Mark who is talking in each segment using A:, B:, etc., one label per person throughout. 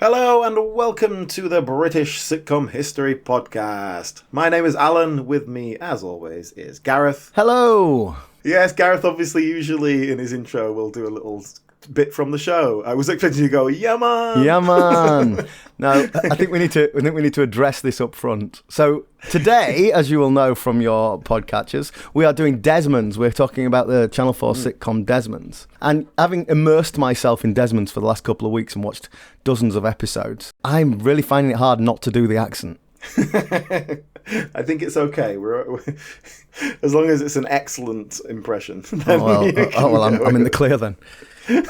A: Hello and welcome to the British Sitcom History Podcast. My name is Alan. With me, as always, is Gareth.
B: Hello!
A: Yes, Gareth obviously usually in his intro will do a little bit from the show. I was expecting you to go, yeah man!
B: Yeah man! No, I think we need to address this up front. So today, as you will know from your podcatchers, we are doing Desmond's. We're talking about the Channel 4 sitcom Desmond's. And having immersed myself in Desmond's for the last couple of weeks and watched dozens of episodes, I'm really finding it hard not to do the accent.
A: I think it's okay. We're as long as it's an excellent impression.
B: I'm in the clear then.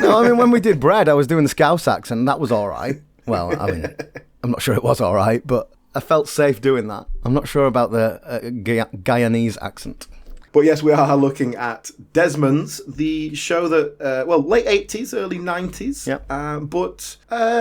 B: No, I mean, when we did Bread, I was doing the Scouse accent, and that was all right. Well, I mean, I'm not sure it was all right, but I felt safe doing that. I'm not sure about the Guyanese accent.
A: But yes, we are looking at Desmond's, the show that, late 80s, early 90s.
B: Yep.
A: But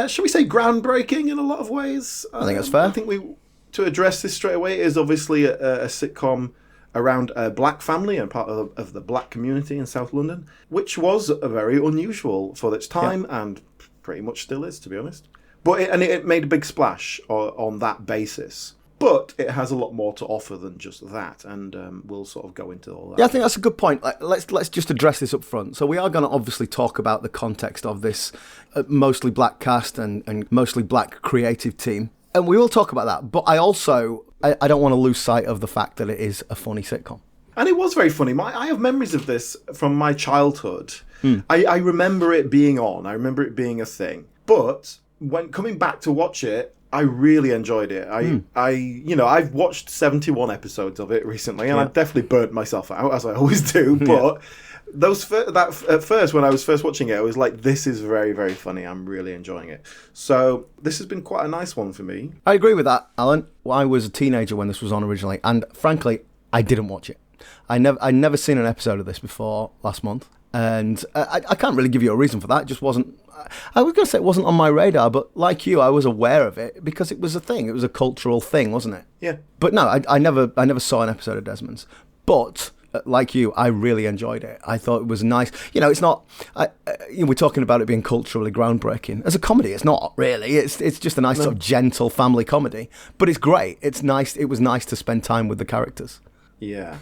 A: shall we say groundbreaking in a lot of ways?
B: I think that's fair.
A: I think to address this straight away, is obviously a sitcom around a black family and part of the black community in South London, which was very unusual for its time and pretty much still is, to be honest. But it made a big splash on that basis. But it has a lot more to offer than just that, and we'll sort of go into all that.
B: Yeah, I think that's a good point. Let's just address this up front. So we are going to obviously talk about the context of this mostly black cast and mostly black creative team. And we will talk about that, but I don't want to lose sight of the fact that it is a funny sitcom.
A: And it was very funny. I have memories of this from my childhood. I remember it being on. I remember it being a thing. But when coming back to watch it, I really enjoyed it. I've watched 71 episodes of it recently, and I've definitely burnt myself out, as I always do. But at first, when I was first watching it, I was like, this is very, very funny. I'm really enjoying it. So this has been quite a nice one for me.
B: I agree with that, Alan. I was a teenager when this was on originally, and frankly, I didn't watch it. I'd never seen an episode of this before last month, and I can't really give you a reason for that. It just wasn't. I was going to say it wasn't on my radar, but like you, I was aware of it because it was a thing. It was a cultural thing, wasn't it?
A: Yeah.
B: But no, I never saw an episode of Desmond's. But like you, I really enjoyed it. I thought it was nice. It's not. We're talking about it being culturally groundbreaking. As a comedy, it's not really. It's just a nice sort of gentle family comedy. But it's great. It's nice. It was nice to spend time with the characters.
A: Yeah.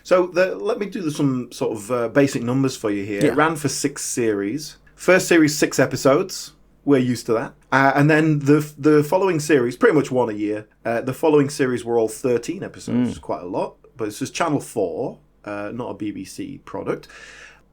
A: So let me do some sort of basic numbers for you here. Yeah. It ran for 6 series. First series, 6 episodes. We're used to that. And then the following series, pretty much one a year. The following series were all 13 episodes, which is quite a lot. But this is Channel 4, not a BBC product.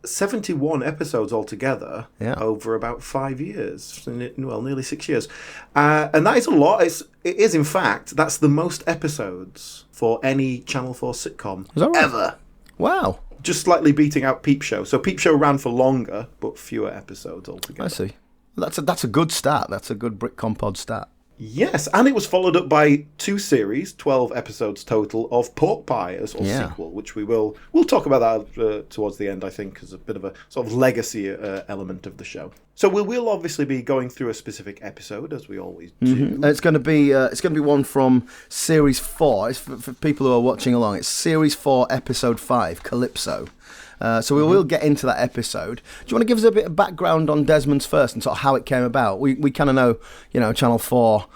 A: 71 episodes altogether over about 5 years. Nearly 6 years. And that is a lot. It is, in fact, that's the most episodes for any Channel 4 sitcom ever.
B: Wow.
A: Just slightly beating out Peep Show. So Peep Show ran for longer, but fewer episodes altogether.
B: I see. That's a good stat. That's a good Britcom pod stat.
A: Yes, and it was followed up by 2 series, 12 episodes total, of Pork Pie as a sequel, which we'll talk about that towards the end, I think, as a bit of a sort of legacy element of the show. So we'll obviously be going through a specific episode, as we always do.
B: Mm-hmm. It's going to be one from series 4. It's for people who are watching along. It's series 4, episode 5, Calypso. So we will get into that episode. Do you want to give us a bit of background on Desmond's first and sort of how it came about? We kind of know, Channel 4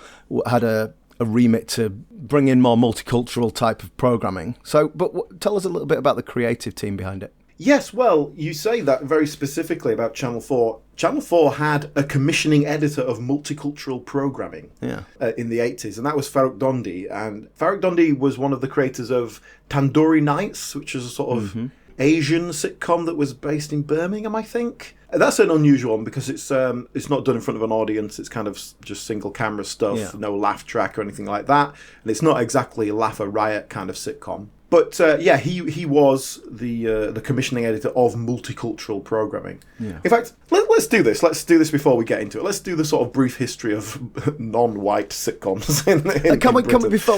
B: had a remit to bring in more multicultural type of programming. So, but tell us a little bit about the creative team behind it.
A: Yes, well, you say that very specifically about Channel 4. Channel 4 had a commissioning editor of multicultural programming in the 80s, and that was Farrokh Dhondy. And Farrokh Dhondy was one of the creators of Tandoori Nights, which is a sort of Asian sitcom that was based in Birmingham, I think. That's an unusual one because it's not done in front of an audience. It's kind of just single camera stuff, no laugh track or anything like that. And it's not exactly Laugh a Riot kind of sitcom. But he was the commissioning editor of multicultural programming. Yeah. In fact, let's do this. Let's do this before we get into it. Let's do the sort of brief history of non-white sitcoms in Britain.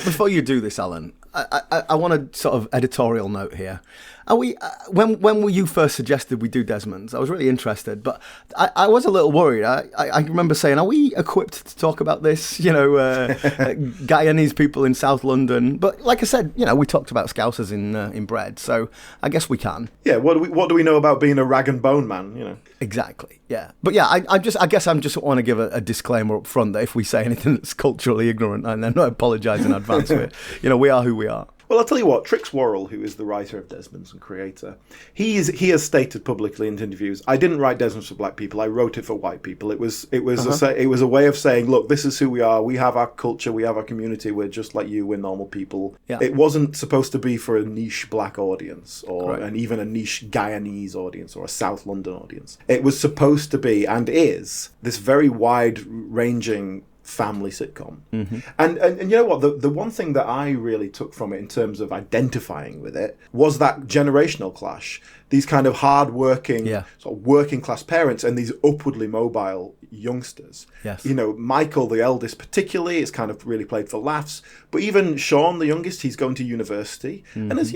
B: Before you do this, Alan, I want a sort of editorial note here. Are we? When you first suggested we do Desmond's, I was really interested, but I was a little worried. I remember saying, "Are we equipped to talk about this?" Guyanese people in South London. But like I said, we talked about Scousers in Bread, so I guess we can.
A: Yeah. What do we know about being a rag and bone man?
B: Exactly. Yeah. But yeah, I guess I just want to give a disclaimer up front that if we say anything that's culturally ignorant, and then I apologise in advance for it. We are who we are.
A: Well, I'll tell you what, Trix Worrell, who is the writer of Desmond's and creator, he has stated publicly in interviews, I didn't write Desmond's for black people, I wrote it for white people. It was a way of saying, look, this is who we are, we have our culture, we have our community, we're just like you, we're normal people. Yeah. It wasn't supposed to be for a niche black audience, or even a niche Guyanese audience, or a South London audience. It was supposed to be, and is, this very wide-ranging family sitcom. Mm-hmm. And you know what, the one thing that I really took from it in terms of identifying with it was that generational clash. These kind of hard-working, sort of working-class parents and these upwardly mobile youngsters.
B: Yes.
A: Michael, the eldest particularly, is kind of really played for laughs. But even Sean, the youngest, he's going to university. Mm-hmm. And as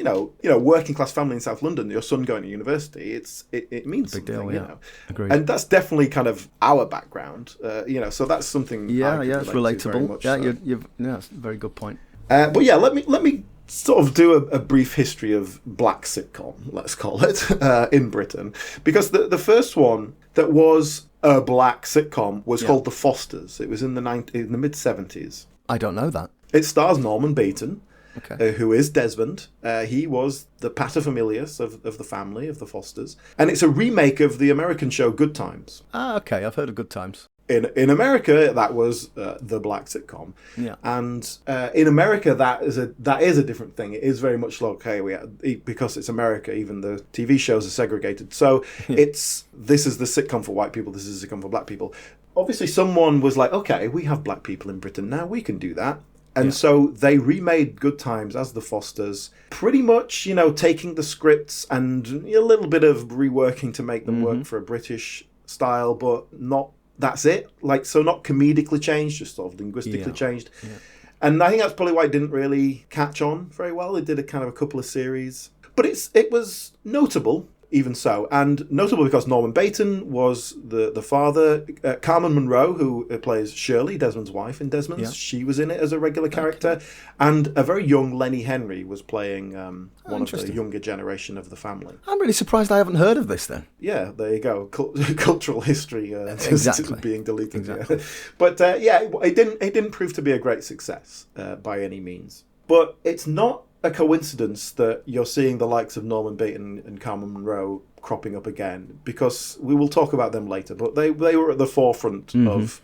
A: working-class family in South London, your son going to university, it means
B: big
A: something,
B: deal,
A: Agreed. And that's definitely kind of our background, so that's something.
B: It's relatable. That's a very good point.
A: But yeah, let me sort of do a brief history of black sitcom, let's call it, in Britain, because the first one that was a black sitcom was called The Fosters. It was in the mid-70s.
B: I don't know that.
A: It stars Norman Beaton, who is Desmond. He was the paterfamilias of the family of the Fosters, and it's a remake of the American show Good Times.
B: Okay, I've heard of Good Times.
A: In America, that was the black sitcom, and in America, that is a different thing. It is very much like, because it's America, even the TV shows are segregated. So this is the sitcom for white people. This is the sitcom for black people. Obviously, someone was like, okay, we have black people in Britain now. We can do that. And so they remade Good Times as the Fosters, pretty much, taking the scripts and a little bit of reworking to make them work for a British style, but not. That's it. So not comedically changed, just sort of linguistically changed. Yeah. And I think that's probably why it didn't really catch on very well. It did a couple of series. But it was notable, even so. And notable because Norman Beaton was the father. Carmen Munroe, who plays Shirley, Desmond's wife in Desmond's, she was in it as a regular character. Okay. And a very young Lenny Henry was playing one of the younger generation of the family. I'm
B: really surprised I haven't heard of this then.
A: Yeah, there you go. Cultural history
B: exactly.
A: being deleted.
B: Exactly.
A: Yeah. But it didn't prove to be a great success by any means. But it's not a coincidence that you're seeing the likes of Norman Beaton and Carmen Munroe cropping up again, because we will talk about them later, but they were at the forefront of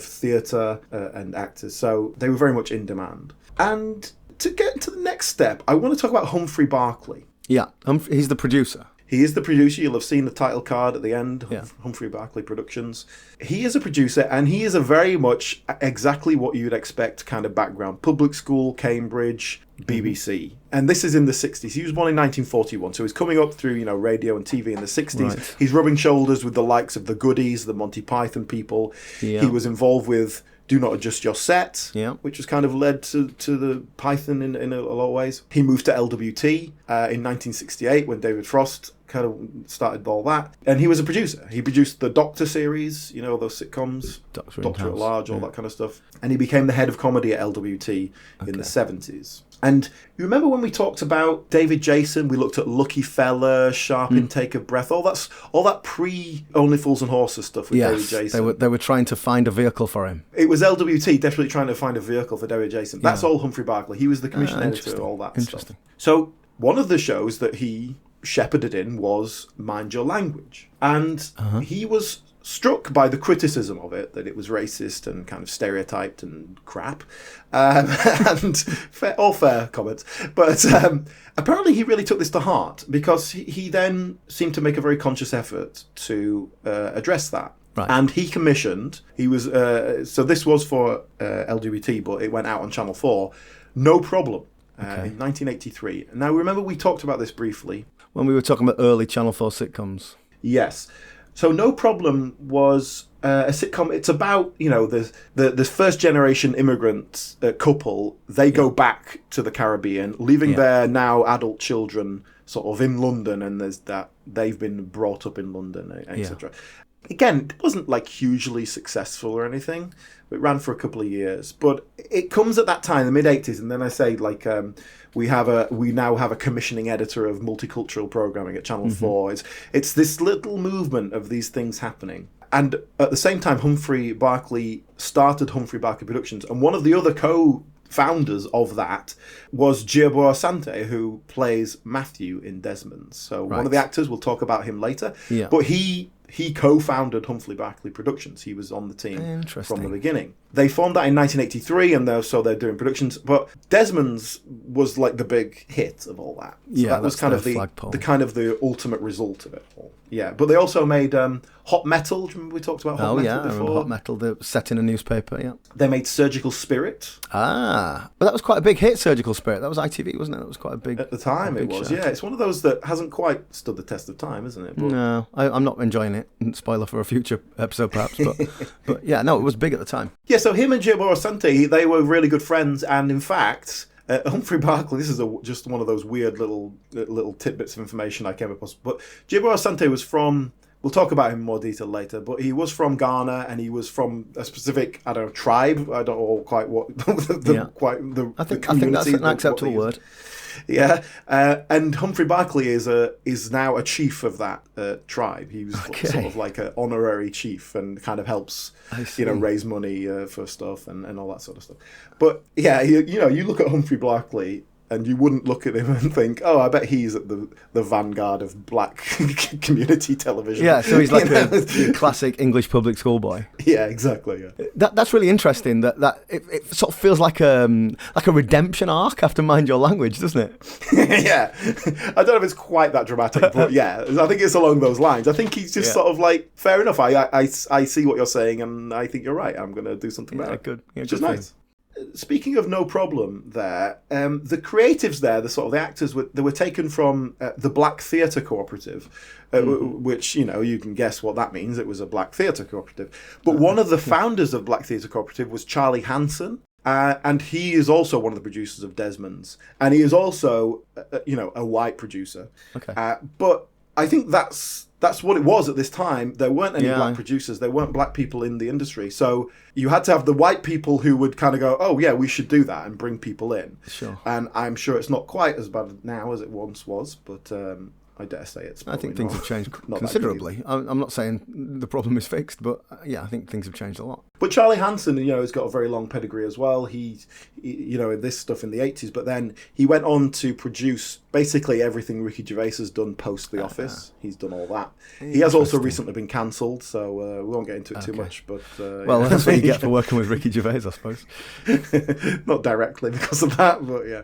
A: theatre and actors, so they were very much in demand. And to get to the next step, I want to talk about Humphrey Barkley.
B: Yeah, he's the producer.
A: He is the producer. You'll have seen the title card at the end, Humphrey Barkley Productions. He is a producer, and he is a very much exactly what you'd expect kind of background. Public school, Cambridge, BBC. And this is in the 60s. He was born in 1941, so he's coming up through, radio and TV in the 60s. Right. He's rubbing shoulders with the likes of the Goodies, the Monty Python people. Yeah. He was involved with Do Not Adjust Your Set, which has kind of led to the Python in a lot of ways. He moved to LWT in 1968 when David Frost kind of started all that. And he was a producer. He produced the Doctor series, those sitcoms, Doctor at Large, all that kind of stuff. And he became the head of comedy at LWT in the 70s. And you remember when we talked about David Jason, we looked at Lucky Fella, Sharp Intake of Breath, all that pre-Only Fools and Horses stuff with David Jason.
B: They were trying to find a vehicle for him.
A: It was LWT definitely trying to find a vehicle for David Jason. That's all Humphrey Barkley. He was the commission editor and all that stuff. So one of the shows that he shepherded in was Mind Your Language. And he was struck by the criticism of it, that it was racist and kind of stereotyped and crap, and all fair comments. But apparently he really took this to heart, because he then seemed to make a very conscious effort to address that. Right. And he commissioned, so this was for LGBT, but it went out on Channel 4, No Problem, in 1983. Now remember we talked about this briefly.
B: When we were talking about early Channel 4 sitcoms.
A: Yes. So No Problem was a sitcom. It's about, the first generation immigrant couple. They go back to the Caribbean, leaving their now adult children sort of in London, and there's that they've been brought up in London, etc. Again, it wasn't like hugely successful or anything. It ran for a couple of years, but it comes at that time, the mid-80s, and then I say like we now have a commissioning editor of multicultural programming at Channel 4. It's this little movement of these things happening. And at the same time, Humphrey Barkley started Humphrey Barkley Productions, and one of the other co-founders of that was Giacomo Asante, who plays Matthew in Desmond. So one of the actors, we'll talk about him later. Yeah. But he co-founded Humphrey Barkley Productions. He was on the team from the beginning. They formed that in 1983, and they're doing productions. But Desmond's was like the big hit of all that. So that was kind of the ultimate result of it all. Yeah, but they also made Hot Metal. Do you remember we talked about Hot Metal before? I remember Hot Metal, set in a newspaper, yeah. They made Surgical Spirit.
B: But that was quite a big hit, Surgical Spirit. That was ITV, wasn't it? That was quite a big...
A: At the time it was, show. Yeah. It's one of those that hasn't quite stood the test of time, isn't it? But...
B: No, I'm not enjoying it. Spoiler for a future episode, perhaps. But yeah, no, it was big at the time.
A: Yeah, so him and Giacomo Asante, they were really good friends, and in fact... Humphrey Barkley, this is just one of those weird little tidbits of information I came across. But Giacomo Asante was from, we'll talk about him in more detail later, but he was from Ghana, and he was from a specific, tribe. I don't know quite what
B: I think that's an acceptable word.
A: Yeah, and Humphrey Barkley is now a chief of that tribe. He was sort of like an honorary chief, and kind of helps raise money for stuff and all that sort of stuff. But yeah, you look at Humphrey Barkley, and you wouldn't look at him and think, oh, I bet he's at the vanguard of black community television.
B: Yeah, so he's like a classic English public school boy.
A: Yeah, exactly. Yeah.
B: That's really interesting. That it sort of feels like a redemption arc after Mind Your Language, doesn't it?
A: Yeah, I don't know if it's quite that dramatic, but yeah, I think it's along those lines. I think he's just sort of like, fair enough. I see what you're saying, and I think you're right. I'm going to do something about it.
B: Good. Yeah,
A: which is nice. Speaking of No Problem there, the creatives there, the actors, they were taken from the Black Theatre Cooperative, which, you can guess what that means. It was a Black Theatre Cooperative. But one of the founders of Black Theatre Cooperative was Charlie Hanson, and he is also one of the producers of Desmond's. And he is also, a white producer.
B: Okay.
A: But I think that's what it was at this time. There weren't any black producers. There weren't black people in the industry. So you had to have the white people who would kind of go, oh, yeah, we should do that and bring people in.
B: Sure.
A: And I'm sure it's not quite as bad now as it once was, but I dare say it's
B: I think things have changed considerably. I'm not saying the problem is fixed, but I think things have changed a lot.
A: But Charlie Hanson, has got a very long pedigree as well. He this stuff in the 80s, but then he went on to produce basically everything Ricky Gervais has done post The Office. He's done all that. He has also recently been cancelled, so we won't get into it too much. But
B: that's what you get for working with Ricky Gervais, I suppose.
A: Not directly because of that, but yeah.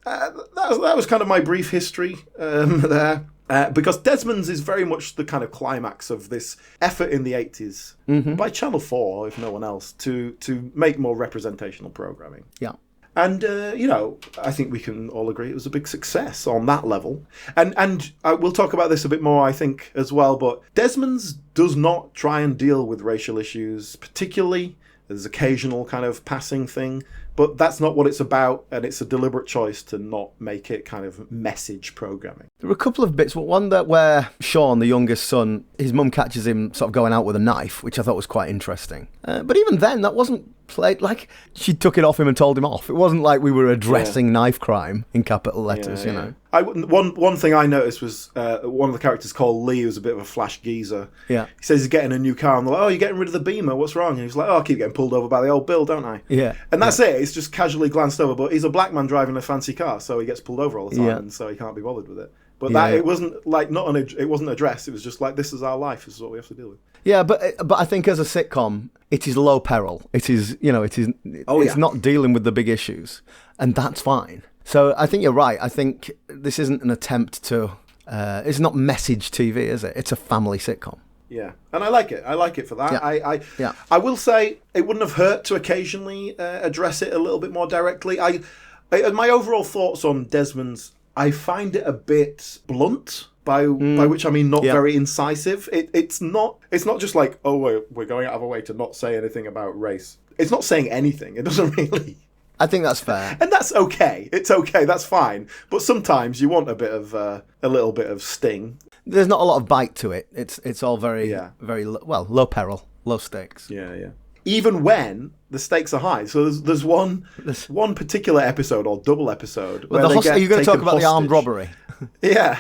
A: That was kind of my brief history there. Because Desmond's is very much the kind of climax of this effort in the 80s by Channel 4, if no one else, to make more representational programming.
B: Yeah.
A: And, I think we can all agree it was a big success on that level. And we'll talk about this a bit more, I think, as well. But Desmond's does not try and deal with racial issues particularly. There's occasional kind of passing thing. But that's not what it's about, and it's a deliberate choice to not make it kind of message programming.
B: There were a couple of bits. One where Sean, the youngest son, his mum catches him sort of going out with a knife, which I thought was quite interesting. But even then, that wasn't played like she took it off him and told him off. It wasn't like we were addressing knife crime in capital letters,
A: One thing I noticed was one of the characters called Lee, who's a bit of a flash geezer.
B: Yeah.
A: He says he's getting a new car, and they're like, oh, you're getting rid of the Beamer, what's wrong? And he's like, oh, I keep getting pulled over by the old Bill, don't I?
B: Yeah.
A: And that's it. It's just casually glanced over, but he's a black man driving a fancy car, so he gets pulled over all the time, and so he can't be bothered with it. But it wasn't like it wasn't addressed. It was just like, this is our life. This is what we have to deal with.
B: Yeah, but I think as a sitcom, it is low peril. It is, it's not dealing with the big issues, and that's fine. So I think you're right. I think this isn't an attempt to. It's not message TV, is it? It's a family sitcom.
A: Yeah, and I like it. I like it for that.
B: Yeah.
A: I will say it wouldn't have hurt to occasionally address it a little bit more directly. My overall thoughts on Desmond's, I find it a bit blunt. by which I mean not very incisive. It's not just like, oh, we're going out of our way to not say anything about race. It's not saying anything. It doesn't really.
B: I think that's fair,
A: and that's okay. It's okay. That's fine. But sometimes you want a little bit of sting.
B: There's not a lot of bite to it. It's all very low peril, low stakes.
A: Yeah. Even when the stakes are high. So there's one particular episode or double episode where
B: are you going to talk about the armed robbery?
A: Yeah.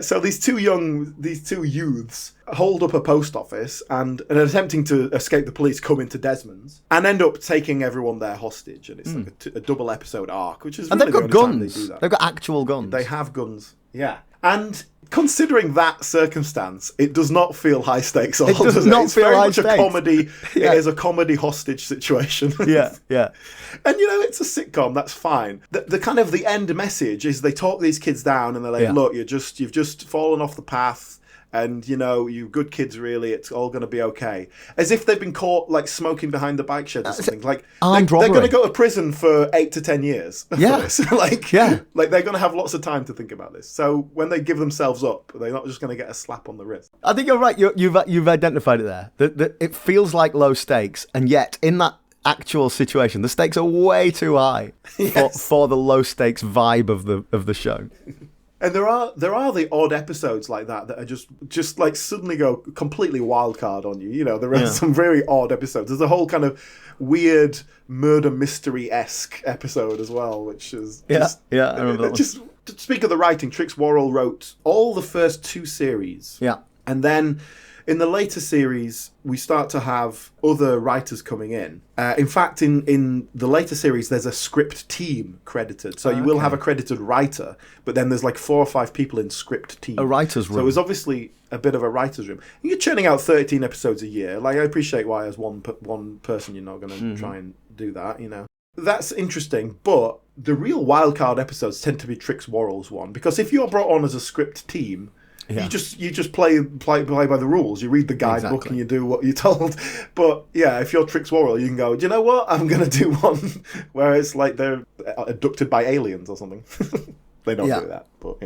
A: So these two youths hold up a post office and attempting to escape the police come into Desmond's and end up taking everyone there hostage. And it's like a double episode arc, which is really
B: they've got guns. They've got actual guns.
A: They have guns. Yeah. And considering that circumstance, it does not feel high stakes at all.
B: It does not feel high stakes.
A: It's very much a comedy. Yeah. It is a comedy hostage situation.
B: Yeah.
A: And it's a sitcom. That's fine. The kind of the end message is they talk these kids down and they're like, look, you've just fallen off the path. And, you good kids, really, it's all going to be okay. As if they've been caught, like, smoking behind the bike sheds or something. Like, they're going to go to prison for 8 to 10 years for this. Like, they're going to have lots of time to think about this. So when they give themselves up, they're not just going to get a slap on the wrist.
B: I think you're right. You've identified it there. That it feels like low stakes, and yet, in that actual situation, the stakes are way too high for the low stakes vibe of the show.
A: And there are the odd episodes like that are just like suddenly go completely wild card on you. There are some very odd episodes. There's a whole kind of weird murder mystery-esque episode as well, which is
B: I remember that
A: just to speak of the writing, Trix Worrell wrote all the first 2 series.
B: Yeah.
A: And then in the later series, we start to have other writers coming in. In fact, in the later series, there's a script team credited. So you will have a credited writer, but then there's like 4 or 5 people in script team.
B: A writer's room.
A: So it was obviously a bit of a writer's room. And you're churning out 13 episodes a year. Like, I appreciate why as one person you're not going to try and do that, That's interesting, but the real wildcard episodes tend to be Trix Worrell's one. Because if you're brought on as a script team, you just play by the rules. You read the guidebook and you do what you're told. But if you're Trix Worrell, you can go, do you know what? I'm going to do one where it's like they're abducted by aliens or something. They don't do that, but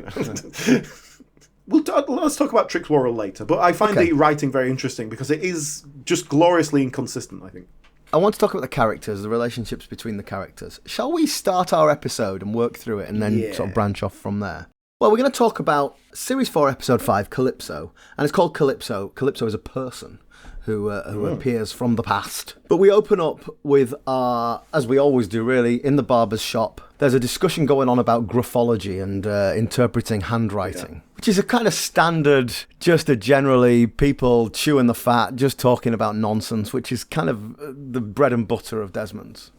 A: let's talk about Trix Worrell later. But I find the writing very interesting because it is just gloriously inconsistent, I think.
B: I want to talk about the characters, the relationships between the characters. Shall we start our episode and work through it and then sort of branch off from there? Well, we're going to talk about Series 4, Episode 5, Calypso. And it's called Calypso. Calypso is a person who appears from the past. But we open up with as we always do, really, in the barber's shop. There's a discussion going on about graphology and interpreting handwriting, which is a kind of standard, just a generally people chewing the fat, just talking about nonsense, which is kind of the bread and butter of Desmond's.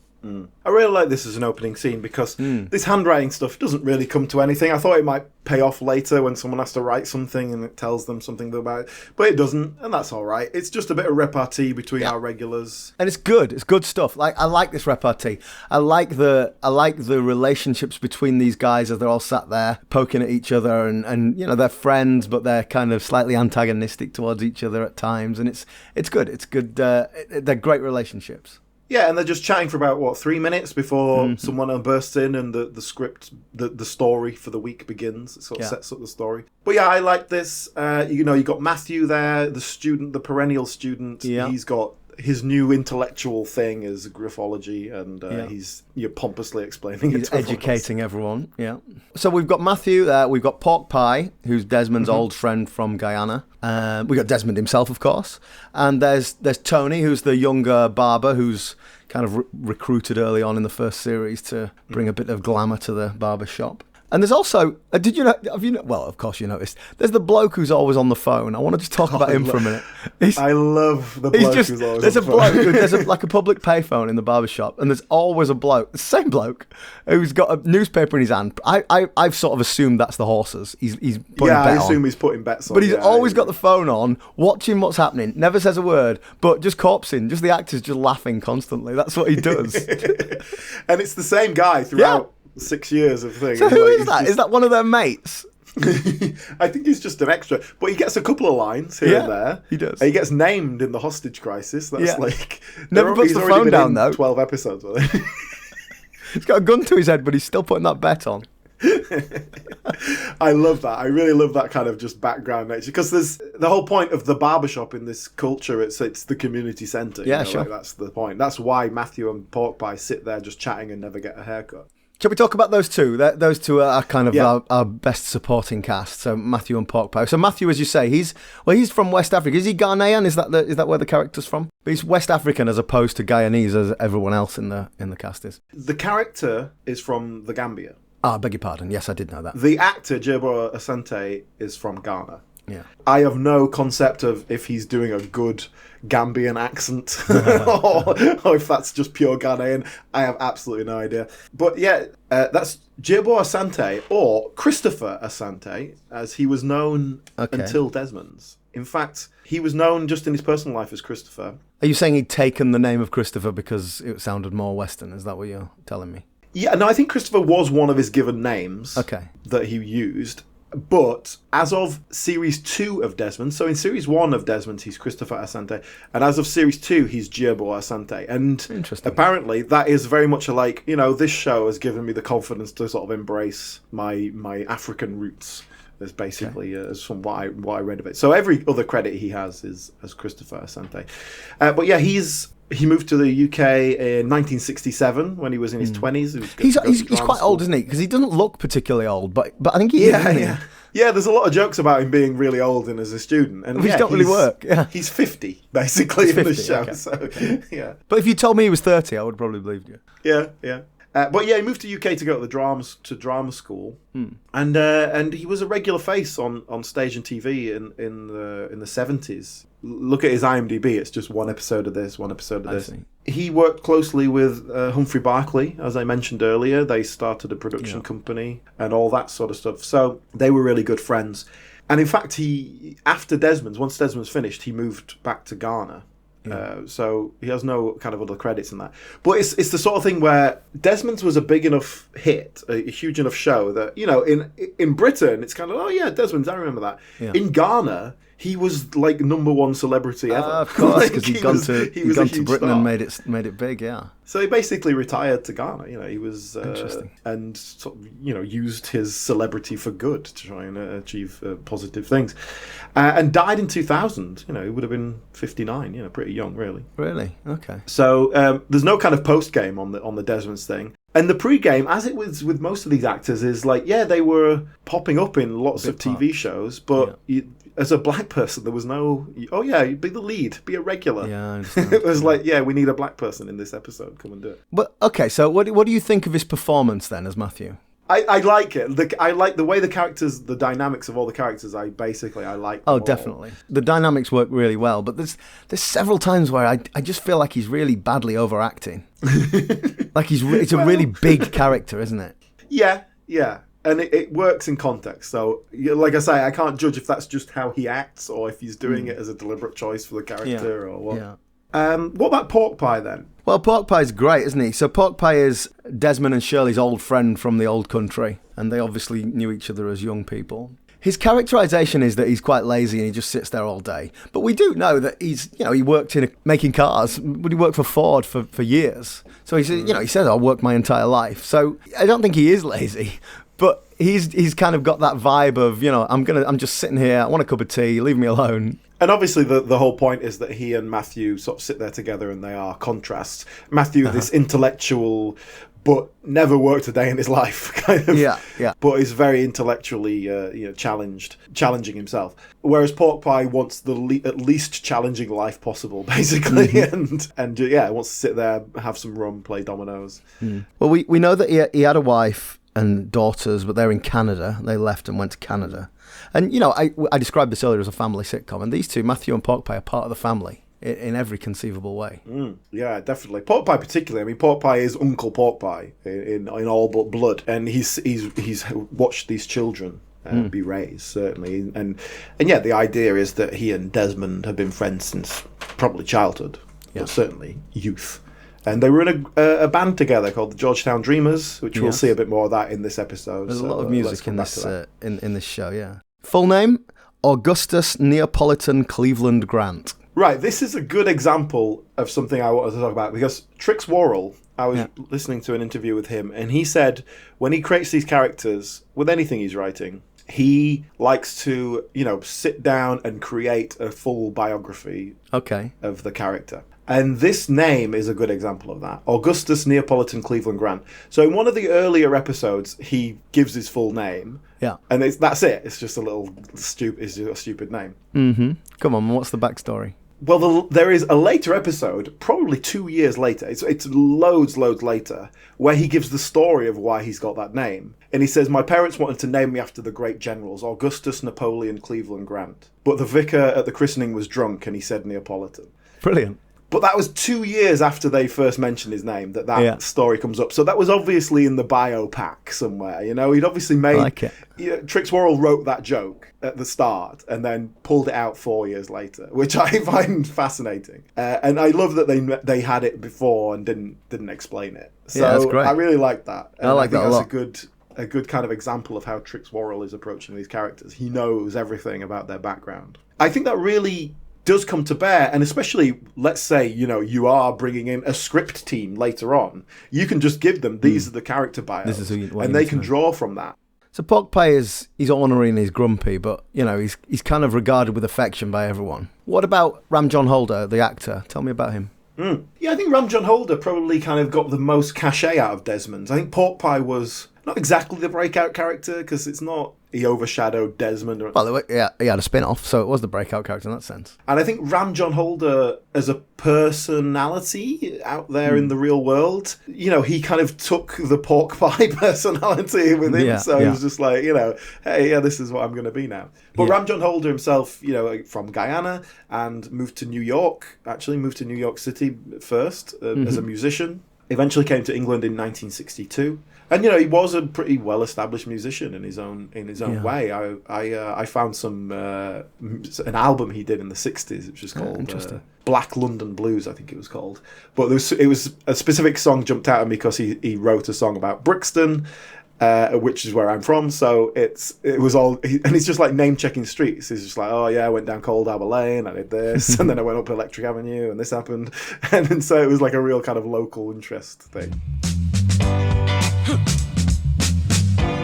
A: I really like this as an opening scene because this handwriting stuff doesn't really come to anything. I thought it might pay off later when someone has to write something and it tells them something about it, but it doesn't, and that's all right. It's just a bit of repartee between our regulars, and
B: it's good. It's good stuff. Like, I like this repartee. I like the relationships between these guys as they're all sat there poking at each other, and they're friends, but they're kind of slightly antagonistic towards each other at times, and it's good. It's good. They're great relationships.
A: Yeah, and they're just chatting for about, 3 minutes before someone bursts in and the script, the story for the week begins. It sort of sets up the story. But I like this. You got Matthew there, the student, the perennial student. Yeah. He's got his new intellectual thing is graphology, and he's pompously explaining it to
B: educating everyone. Yeah. So we've got Matthew there. We've got Pork Pie, who's Desmond's old friend from Guyana. We got Desmond himself, of course, and there's Tony, who's the younger barber, who's kind of recruited early on in the first series to bring a bit of glamour to the barber shop. And there's also, well, of course you noticed, there's the bloke who's always on the phone. I want to just talk about him for a minute.
A: I love the bloke who's always on the phone.
B: There's like a public payphone in the barbershop, and there's always a bloke, the same bloke, who's got a newspaper in his hand. I've sort of assumed that's the horses. He's putting
A: I
B: bet
A: assume
B: on.
A: He's putting bets on.
B: But he's always got the phone on, watching what's happening, never says a word, but just corpsing, just the actors just laughing constantly. That's what he does.
A: And it's the same guy throughout 6 years of things.
B: So who is that? Is that one of their mates?
A: I think he's just an extra, but he gets a couple of lines here and there.
B: He does.
A: He gets named in the hostage crisis. That's like
B: never puts the phone down though.
A: 12 episodes.
B: He's got a gun to his head, but he's still putting that bet on.
A: I love that. I really love that kind of just background nature, because there's the whole point of the barbershop in this culture. It's the community centre.
B: Yeah, sure.
A: Like, that's the point. That's why Matthew and Pork Pie sit there just chatting and never get a haircut.
B: Shall we talk about those two? Those two are kind of our best supporting cast. So Matthew and Pork Pie. So Matthew, as you say, he's from West Africa. Is he Ghanaian? Is that where the character's from? But he's West African as opposed to Guyanese, as everyone else in the cast is.
A: The character is from the Gambia.
B: I beg your pardon. Yes, I did know that.
A: The actor, Jebo Asante, is from Ghana.
B: Yeah.
A: I have no concept of if he's doing a good Gambian accent or if that's just pure Ghanaian. I have absolutely no idea. But yeah, that's Jebo Asante, or Christopher Asante, as he was known until Desmond's. In fact, he was known just in his personal life as Christopher.
B: Are you saying he'd taken the name of Christopher because it sounded more Western? Is that what you're telling me?
A: Yeah, no, I think Christopher was one of his given names that he used. But as of Series 2 of Desmond, so in Series 1 of Desmond, he's Christopher Asante, and as of Series 2, he's Jebo Asante. And apparently that is very much like, this show has given me the confidence to sort of embrace my African roots, as basically as from what I read of it. So every other credit he has is as Christopher Asante. But yeah, he moved to the UK in 1967 when he was in his 20s.
B: He's quite old, isn't he? Because he doesn't look particularly old, but I think he is, isn't he?
A: Yeah, there's a lot of jokes about him being really old and as a student. And
B: which don't really work. Yeah.
A: He's 50, basically, in the show.
B: Okay.
A: So, yeah.
B: But if you told me he was 30, I would have probably believed you.
A: Yeah. But yeah, he moved to UK to go to drama school, and he was a regular face on stage and TV in the 70s. Look at his IMDb; it's just one episode of this, one episode of this. He worked closely with Humphrey Barkley, as I mentioned earlier. They started a production company and all that sort of stuff. So they were really good friends. And in fact, once Desmond's finished, he moved back to Ghana. So he has no kind of other credits in that. But it's the sort of thing where Desmond's was a big enough hit, a huge enough show that, in Britain, it's kind of, oh yeah, Desmond's, I remember that. Yeah. In Ghana, he was like number one celebrity ever.
B: Of course, because he'd gone to Britain
A: star.
B: And made it big, yeah.
A: So he basically retired to Ghana. He was
B: interesting,
A: and sort of, used his celebrity for good to try and achieve positive things, and died in 2000. He would have been 59. Pretty young, really.
B: Really? Okay.
A: So there's no kind of post game on the Desmond's thing. And the pre-game, as it was with most of these actors, is like, they were popping up in lots of TV shows, but as a black person, there was no, be the lead, be a regular.
B: Yeah, I understand.
A: It was like, we need a black person in this episode, come and do it.
B: But, okay, so what do you think of his performance then as Matthew?
A: I like it. I like the way the characters, the dynamics of all the characters, I like.
B: Oh, definitely. The dynamics work really well, but there's several times where I just feel like he's really badly overacting. Like it's a really big character, isn't it?
A: Yeah. And it works in context. So, like I say, I can't judge if that's just how he acts or if he's doing it as a deliberate choice for the character or what. Yeah. What about Pork Pie then?
B: Well, Pork Pie's great, isn't he? So Pork Pie is Desmond and Shirley's old friend from the old country, and they obviously knew each other as young people. His characterization is that he's quite lazy and he just sits there all day. But we do know that he worked making cars, but he worked for Ford for years. So he says, I'll work my entire life. So I don't think he is lazy, but he's kind of got that vibe of, I'm just sitting here, I want a cup of tea, leave me alone.
A: And obviously the whole point is that he and Matthew sort of sit there together and they are contrasts. Matthew, this intellectual but never worked a day in his life, kind of. Yeah. But is very intellectually, challenging himself. Whereas Pork Pie wants the at least challenging life possible, basically, and wants to sit there, have some rum, play dominoes.
B: Well, we know that he had a wife and daughters, but they're in Canada. They left and went to Canada. And, I described this earlier as a family sitcom, and these two, Matthew and Pork Pie, are part of the family in every conceivable way.
A: Yeah, definitely. Pork Pie particularly. I mean, Pork Pie is Uncle Pork Pie in all but blood, and he's watched these children be raised, certainly. And the idea is that he and Desmond have been friends since probably childhood, but certainly youth. And they were in a band together called the Georgetown Dreamers, which we'll see a bit more of that in this episode.
B: There's a lot of music in this show, yeah. Full name, Augustus Neapolitan Cleveland Grant.
A: Right, this is a good example of something I wanted to talk about, because Trix Worrell I was listening to an interview with him, and he said when he creates these characters, with anything he's writing, he likes to, sit down and create a full biography of the character. And this name is a good example of that. Augustus Neapolitan Cleveland Grant. So in one of the earlier episodes, he gives his full name.
B: Yeah.
A: And that's it. It's just a little stupid name.
B: Mm-hmm. Come on, what's the backstory?
A: Well, there is a later episode, probably 2 years later. It's loads later, where he gives the story of why he's got that name. And he says, my parents wanted to name me after the great generals, Augustus Napoleon Cleveland Grant. But the vicar at the christening was drunk and he said Neapolitan.
B: Brilliant.
A: But that was 2 years after they first mentioned his name that story comes up. So that was obviously in the bio pack somewhere. He'd obviously made... I like it. Trix Worrell wrote that joke at the start and then pulled it out 4 years later, which I find fascinating. And I love that they had it before and didn't explain it. So
B: that's great.
A: I really like that. And
B: I like that a lot.
A: A good kind of example of how Trix Worrell is approaching these characters. He knows everything about their background. I think that really does come to bear, and especially, let's say, you are bringing in a script team later on, you can just give them, these are the character bios,
B: this is
A: and they can draw from that.
B: So Pork Pie he's ornery and he's grumpy, but, he's kind of regarded with affection by everyone. What about Ram John Holder, the actor? Tell me about him.
A: Yeah, I think Ram John Holder probably kind of got the most cachet out of Desmond. I think Pork Pie was not exactly the breakout character, because it's not... He overshadowed Desmond.
B: Well, yeah, he had a spin-off, so it was the breakout character in that sense.
A: And I think Ram John Holder, as a personality out there in the real world, he kind of took the Pork Pie personality with him. So he was just like, hey, this is what I'm going to be now. But Ram John Holder himself, from Guyana, and moved to New York City first as a musician. Eventually came to England in 1962. And he was a pretty well-established musician in his own way. I found an album he did in the '60s, which was called Black London Blues, I think it was called. But it was a specific song jumped out at me because he wrote a song about Brixton, which is where I'm from. So it was all, and he's just like name checking streets. He's just like, oh yeah, I went down Cold Harbour Lane, I did this, and then I went up Electric Avenue, and this happened, and so it was like a real kind of local interest thing.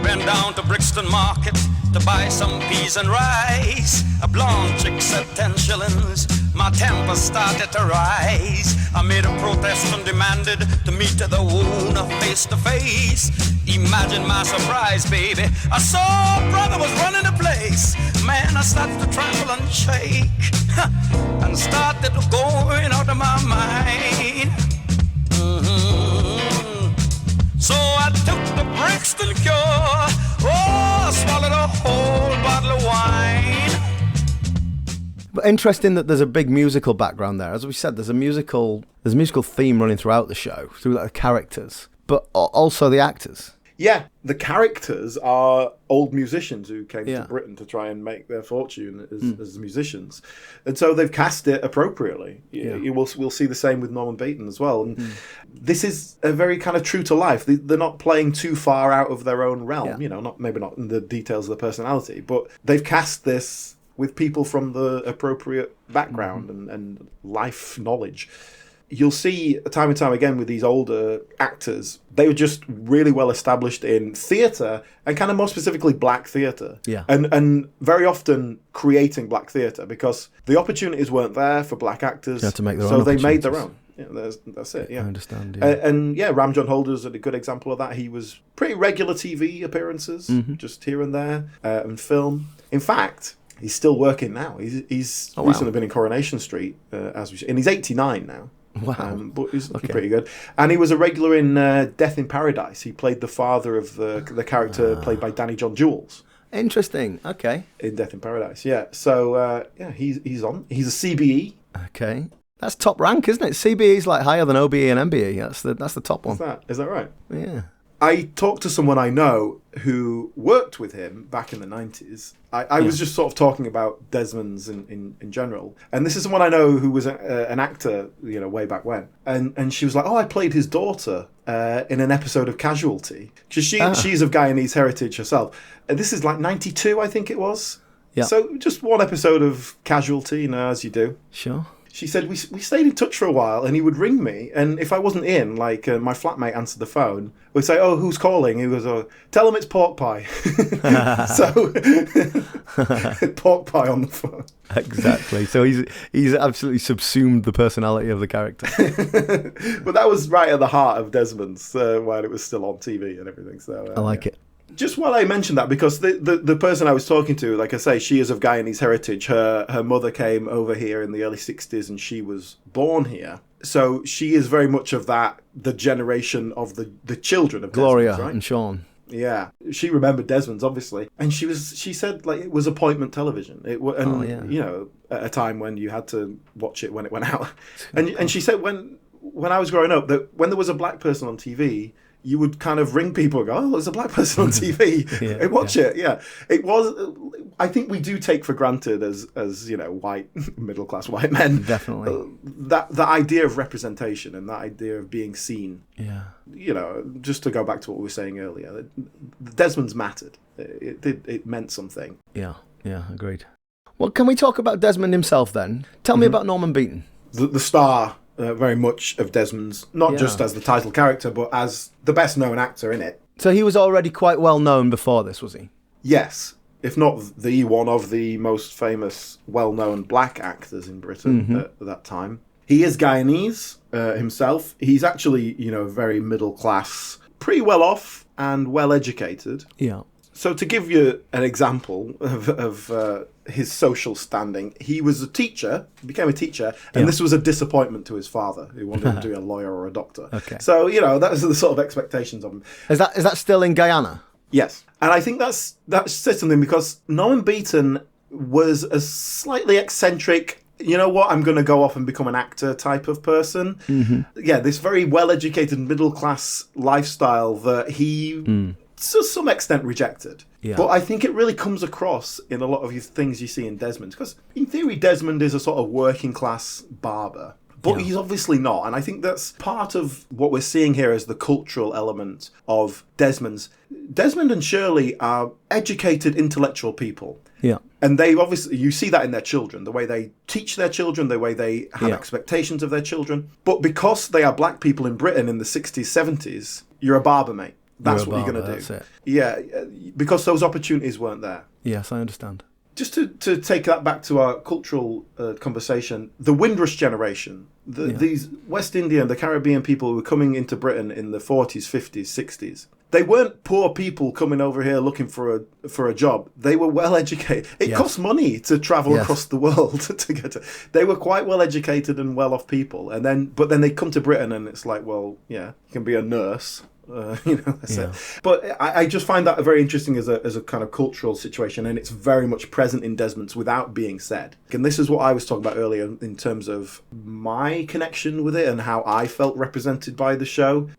C: Went down to Brixton Market to buy some peas and rice. A blonde chick said 10 shillings. My temper started to rise. I made a protest and demanded to meet the owner face to face. Imagine my surprise, baby. I saw brother was running the place. Man, I started to tremble and shake and started going out of my mind. So I took the Brixton cure. I swallowed a whole bottle of wine.
B: But interesting that there's a big musical background there. As we said, there's a musical theme running throughout the show, through the characters, but also the actors.
A: Yeah, the characters are old musicians who came to Britain to try and make their fortune as musicians. And so they've cast it appropriately. We'll see the same with Norman Beaton as well. And this is a very kind of true to life. They're not playing too far out of their own realm, maybe not in the details of the personality, but they've cast this with people from the appropriate background and life knowledge. You'll see time and time again with these older actors, they were just really well established in theatre, and kind of more specifically black theatre. Yeah. And very often creating black theatre, because the opportunities weren't there for black actors.
B: They had to make their
A: own. So they made their own. That's it, yeah.
B: I understand,
A: yeah. And Ram John Holder's a good example of that. He was pretty regular TV appearances, just here and there, and film. In fact, he's still working now. He's recently been in Coronation Street, and he's 89 now.
B: Wow.
A: But he's looking pretty good. And he was a regular in Death in Paradise. He played the father of the character played by Danny John Jules.
B: Interesting. Okay.
A: In Death in Paradise, yeah. So, he's on. He's a CBE.
B: Okay. That's top rank, isn't it? CBE's like higher than OBE and MBE. That's the top one.
A: Is that right?
B: Yeah.
A: I talked to someone I know who worked with him back in the 90s. I was just sort of talking about Desmond's in general. And this is someone I know who was an actor, way back when. And she was like, oh, I played his daughter in an episode of Casualty. Because she's of Guyanese heritage herself. And this is like 92, I think it was. Yeah. So just one episode of Casualty, as you do.
B: Sure.
A: she said we stayed in touch for a while, and he would ring me, and if I wasn't in, like my flatmate answered the phone, we'd say, "Oh, who's calling?" He goes, "Oh, tell him it's pork pie." So pork pie on the phone.
B: Exactly. So he's absolutely subsumed the personality of the character.
A: But that was right at the heart of Desmond's while it was still on TV and everything. So
B: I like it.
A: Just while I mentioned that, because the person I was talking to, like I say, she is of Guyanese heritage. Her mother came over here in the early 60s and she was born here. So she is very much of the generation of the children of
B: Gloria
A: Desmond's, right?
B: and Sean.
A: Yeah, she remembered Desmond's, obviously. And she said, like, it was appointment television. You know, at a time when you had to watch it when it went out. And she said when I was growing up, that when there was a black person on TV, you would kind of ring people and go, "Oh, there's a black person on TV. Watch it." Yeah, it was. I think we do take for granted as you know, white middle class white men,
B: definitely
A: that idea of representation and that idea of being seen.
B: Yeah,
A: you know, just to go back to what we were saying earlier, Desmond's mattered. It meant something.
B: Yeah, agreed. Well, can we talk about Desmond himself then? Tell me about Norman Beaton,
A: the star. Very much of Desmond's, not just as the title character, but as the best known actor in it.
B: So he was already quite well known before this, was he?
A: Yes, if not the one of the most famous, well-known black actors in Britain at that time. He is Guyanese himself. He's actually, you know, very middle class, pretty well off and well educated.
B: Yeah.
A: So to give you an example of his social standing, he was a teacher, became a teacher, and this was a disappointment to his father, who wanted him to be a lawyer or a doctor.
B: Okay.
A: So, you know, that's the sort of expectations of him.
B: Is that still in Guyana?
A: Yes. And I think that's says something, because Norman Beaton was a slightly eccentric, you know what, I'm going to go off and become an actor type of person. Yeah, this very well-educated middle-class lifestyle that he... to some extent rejected. Yeah. But I think it really comes across in a lot of things you see in Desmond. Because in theory, Desmond is a sort of working class barber. But he's obviously not. And I think that's part of what we're seeing here as the cultural element of Desmond's. Desmond and Shirley are educated, intellectual people. Yeah. And they obviously, you see that in their children, the way they teach their children, the way they have expectations of their children. But because they are black people in Britain in the 60s, 70s, you're a barber, mate. That's what you're going to do. That's it. Yeah, because those opportunities weren't there.
B: Yes, I understand.
A: Just to take that back to our cultural conversation, the Windrush generation, these West Indian, the Caribbean people who were coming into Britain in the 40s, 50s, 60s, they weren't poor people coming over here looking for a job. They were well educated. It costs money to travel across the world to get to. They were quite well educated and well off people, but then they come to Britain and it's like, well, yeah, you can be a nurse. You know, that's it. But I just find that very interesting as a kind of cultural situation, and it's very much present in Desmond's without being said. And this is what I was talking about earlier in terms of my connection with it and how I felt represented by the show.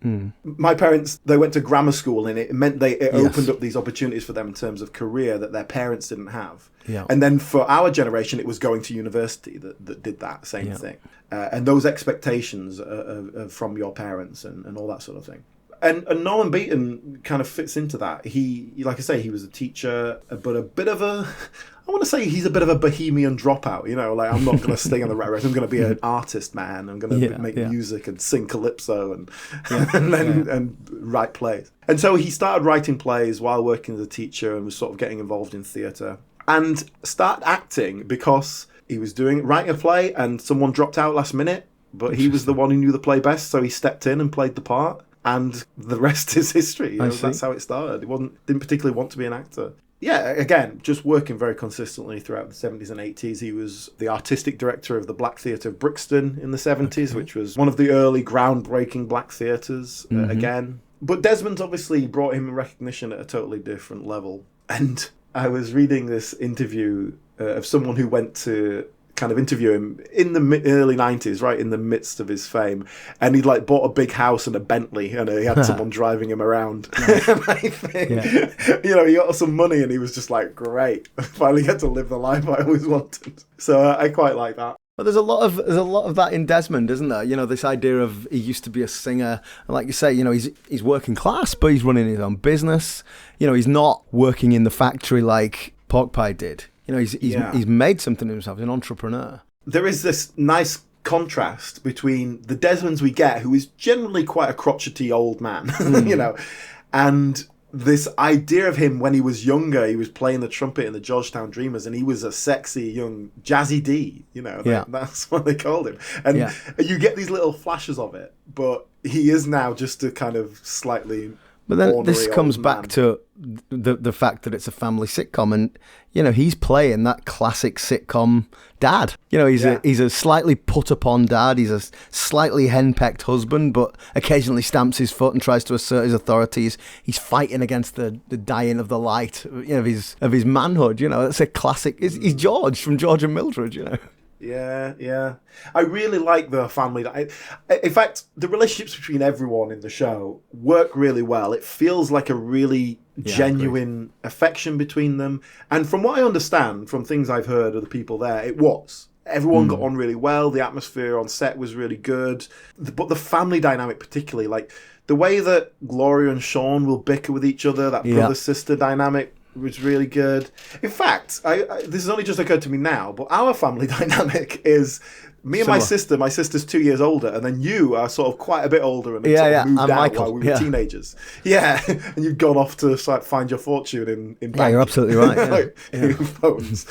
A: My parents, they went to grammar school, and it meant it opened up these opportunities for them in terms of career that their parents didn't have. Yeah. And then for our generation, it was going to university that did that same thing. And those expectations from your parents and all that sort of thing. And Norman Beaton kind of fits into that. He, like I say, he was a teacher, but a bit of a... I want to say he's a bit of a bohemian dropout, you know, like, I'm not going to stay on the rat race. I'm going to be an artist, man. I'm going to make music and sing Calypso and write plays. And so he started writing plays while working as a teacher and was sort of getting involved in theatre. And started acting because he was writing a play and someone dropped out last minute, but he was the one who knew the play best, so he stepped in and played the part. And the rest is history. You know, that's how it started. He didn't particularly want to be an actor. Yeah, again, just working very consistently throughout the 70s and 80s. He was the artistic director of the Black Theatre of Brixton in the 70s, which was one of the early groundbreaking black theatres, again. But Desmond's obviously brought him recognition at a totally different level. And I was reading this interview of someone who went to kind of interview him in the early 90s, right in the midst of his fame, and he'd like bought a big house and a Bentley, and he had someone driving him around. And I think, you know, he got some money and he was just like, great, I finally get to live the life I always wanted. So I quite like that.
B: But there's a lot of that in Desmond, isn't there? You know, this idea of he used to be a singer, and like you say, you know, he's working class, but he's running his own business. You know, he's not working in the factory like Pork Pie did. You know, he's made something of himself. He's an entrepreneur.
A: There is this nice contrast between the Desmonds we get, who is generally quite a crotchety old man, you know, and this idea of him when he was younger. He was playing the trumpet in the Georgetown Dreamers, and he was a sexy young Jazzy D, you know. That's what they called him. And you get these little flashes of it, but he is now just a kind of slightly...
B: But then this comes back to the fact that it's a family sitcom, and you know he's playing that classic sitcom dad. You know he's a slightly put upon dad. He's a slightly henpecked husband, but occasionally stamps his foot and tries to assert his authorities. He's fighting against the dying of the light, you know, of his manhood. You know, that's a classic. He's George from George and Mildred. You know.
A: Yeah. I really like the family. In fact, the relationships between everyone in the show work really well. It feels like a really genuine affection between them. And from what I understand, from things I've heard of the people there, it was. Everyone got on really well. The atmosphere on set was really good. But the family dynamic particularly, like the way that Gloria and Sean will bicker with each other, that brother-sister dynamic, was really good. In fact, this has only just occurred to me now, but our family dynamic is me and my sister. My sister's 2 years older, and then you are sort of quite a bit older and sort of moved out Michael. While we were teenagers. Yeah, and you've gone off to find your fortune in
B: Yeah, you're absolutely right.
A: In phones.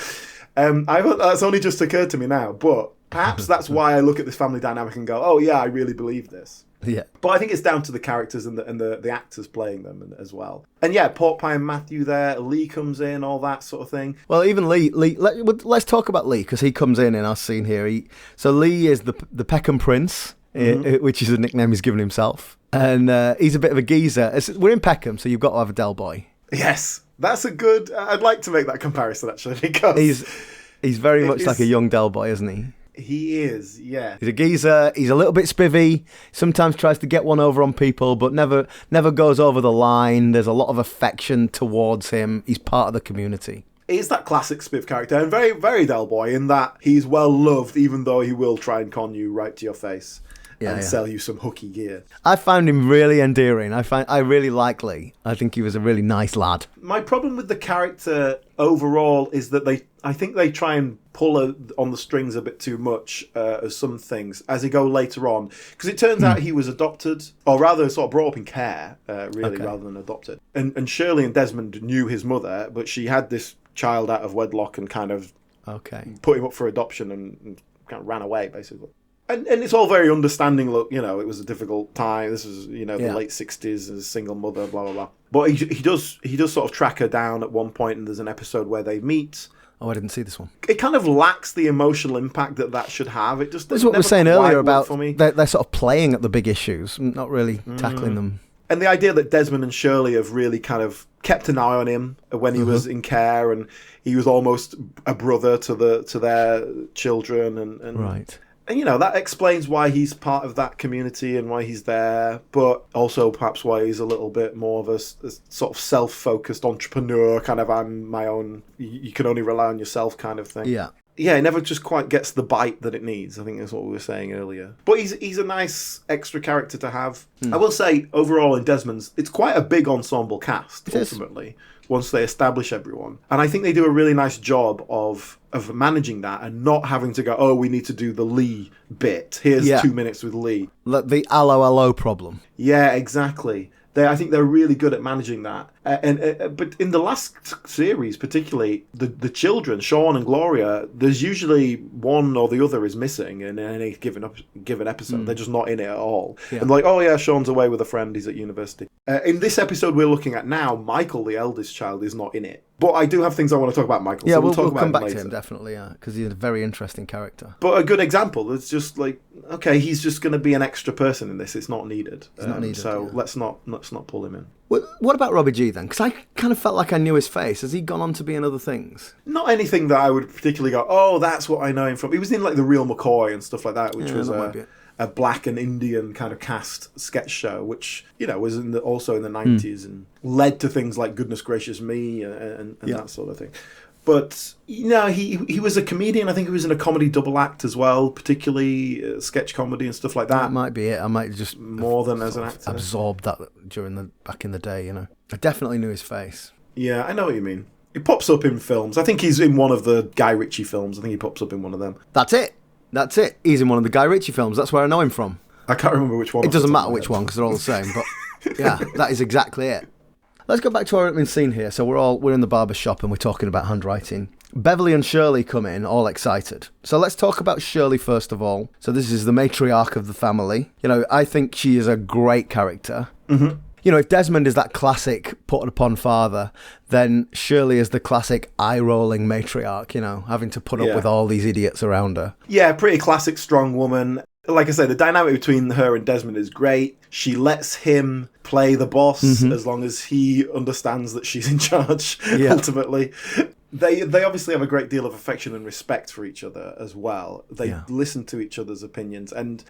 A: That's only just occurred to me now, but perhaps that's why I look at this family dynamic and go, oh yeah, I really believe this.
B: Yeah,
A: but I think it's down to the characters and the actors playing them as well. And yeah, Pork Pie and Matthew there, Lee comes in, all that sort of thing.
B: Well, even Lee let's talk about Lee, because he comes in our scene here. So Lee is the Peckham Prince, which is a nickname he's given himself, and he's a bit of a geezer. We're in Peckham, so you've got to have a Del Boy.
A: Yes, that's a good. I'd like to make that comparison actually, because
B: he's very much like a young Del Boy, isn't he?
A: He is, yeah.
B: He's a geezer. He's a little bit spivvy. Sometimes tries to get one over on people, but never goes over the line. There's a lot of affection towards him. He's part of the community.
A: He's that classic spiv character, and very, very Del Boy in that he's well loved, even though he will try and con you right to your face and sell you some hooky gear.
B: I found him really endearing. I really like Lee. I think he was a really nice lad.
A: My problem with the character overall is that I think they try and pull on the strings a bit too much as some things as they go later on, because it turns out he was adopted, or rather sort of brought up in care, rather than adopted. And Shirley and Desmond knew his mother, but she had this child out of wedlock and kind of put him up for adoption and kind of ran away, basically. And it's all very understanding. Look, you know, it was a difficult time. This was, you know, the late 60s, as a single mother, blah, blah, blah. But he does sort of track her down at one point, and there's an episode where they meet.
B: Oh, I didn't see this one.
A: It kind of lacks the emotional impact that should have. It just.
B: That's what we were saying earlier about they're sort of playing at the big issues, not really tackling them.
A: And the idea that Desmond and Shirley have really kind of kept an eye on him when he was in care, and he was almost a brother to their children, and
B: right.
A: And, you know, that explains why he's part of that community and why he's there, but also perhaps why he's a little bit more of a sort of self-focused entrepreneur, kind of I'm my own, you can only rely on yourself kind of thing.
B: Yeah.
A: Yeah, it never just quite gets the bite that it needs. I think that's what we were saying earlier. But he's a nice extra character to have. I will say, overall in Desmond's, it's quite a big ensemble cast, ultimately, once they establish everyone. And I think they do a really nice job of managing that and not having to go, oh, we need to do the Lee bit. Here's 2 minutes with Lee.
B: Like the allo problem.
A: Yeah, exactly. I think they're really good at managing that. But in the last series, particularly, the children, Sean and Gloria, there's usually one or the other is missing in any given episode. They're just not in it at all. Yeah. And like, oh yeah, Sean's away with a friend, he's at university. In this episode we're looking at now, Michael, the eldest child, is not in it. But I do have things I want to talk about Michael.
B: Yeah,
A: so
B: we'll
A: talk about
B: come back
A: later.
B: to him, definitely, because he's a very interesting character.
A: But a good example, it's just like, okay, he's just going to be an extra person in this. It's not needed.
B: It's not needed.
A: So let's not pull him in.
B: What about Robbie G then? Because I kind of felt like I knew his face. Has he gone on to be in other things?
A: Not anything that I would particularly go, oh, that's what I know him from. He was in like The Real McCoy and stuff like that, which was a black and Indian kind of cast sketch show, which, you know, was also in the 90s and led to things like Goodness Gracious Me and that sort of thing. But, you know, he was a comedian. I think he was in a comedy double act as well, particularly sketch comedy and stuff like that.
B: That might be it. I might just
A: more than as an actor
B: absorbed that back in the day, you know. I definitely knew his face.
A: Yeah, I know what you mean. He pops up in films. I think he's in one of the Guy Ritchie films. I think he pops up in one of them.
B: That's it. That's it. He's in one of the Guy Ritchie films. That's where I know him from.
A: I can't remember which one.
B: It doesn't matter which one because they're all the same. But yeah, that is exactly it. Let's go back to our opening scene here. So we're in the barber shop and we're talking about handwriting. Beverly and Shirley come in, all excited. So let's talk about Shirley first of all. So this is the matriarch of the family. You know, I think she is a great character. Mm-hmm. You know, if Desmond is that classic put upon father, then Shirley is the classic eye-rolling matriarch, you know, having to put up with all these idiots around her.
A: Yeah, pretty classic strong woman. Like I said, the dynamic between her and Desmond is great. She lets him play the boss as long as he understands that she's in charge, ultimately. They obviously have a great deal of affection and respect for each other as well. They listen to each other's opinions. And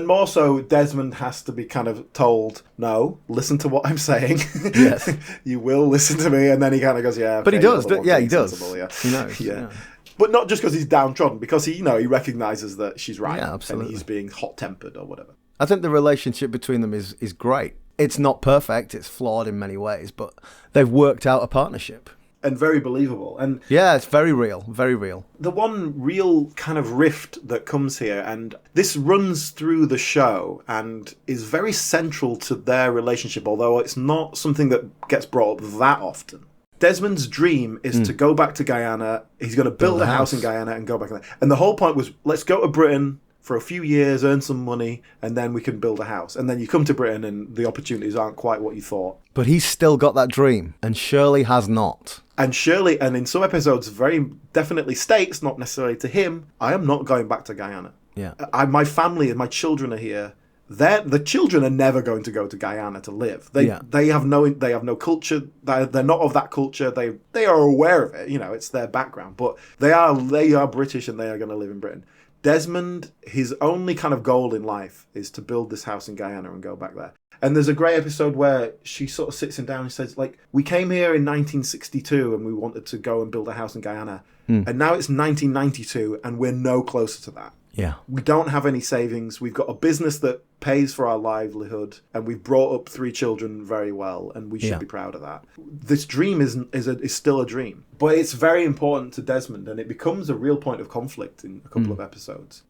A: more so, Desmond has to be kind of told, no, listen to what I'm saying. Yes. You will listen to me. And then he kind of goes, yeah. Okay,
B: but he does. Yeah, he does.
A: Yeah.
B: He knows.
A: Yeah. But not just because he's downtrodden, because he recognises that she's right.
B: Yeah, absolutely.
A: And he's being hot-tempered or whatever.
B: I think the relationship between them is great. It's not perfect. It's flawed in many ways, but they've worked out a partnership.
A: And very believable. And
B: yeah, it's very real, very real.
A: The one real kind of rift that comes here, and this runs through the show and is very central to their relationship, although it's not something that gets brought up that often. Desmond's dream is to go back to Guyana. He's going to build a house in Guyana and go back there. And the whole point was, let's go to Britain for a few years, earn some money, and then we can build a house. And then you come to Britain and the opportunities aren't quite what you thought.
B: But he's still got that dream, and Shirley has not.
A: And Shirley, and in some episodes, very definitely states, not necessarily to him, I am not going back to Guyana.
B: Yeah.
A: My family and my children are here. The children are never going to go to Guyana to live. They have no culture. They're not of that culture. They are aware of it. You know, it's their background. But they are British and they are going to live in Britain. Desmond, his only kind of goal in life is to build this house in Guyana and go back there. And there's a great episode where she sort of sits him down and says, like, we came here in 1962 and we wanted to go and build a house in Guyana. And now it's 1992 and we're no closer to that.
B: Yeah.
A: We don't have any savings. We've got a business that pays for our livelihood, and we've brought up 3 children very well, and we should be proud of that. This dream is still a dream, but it's very important to Desmond, and it becomes a real point of conflict in a couple of episodes.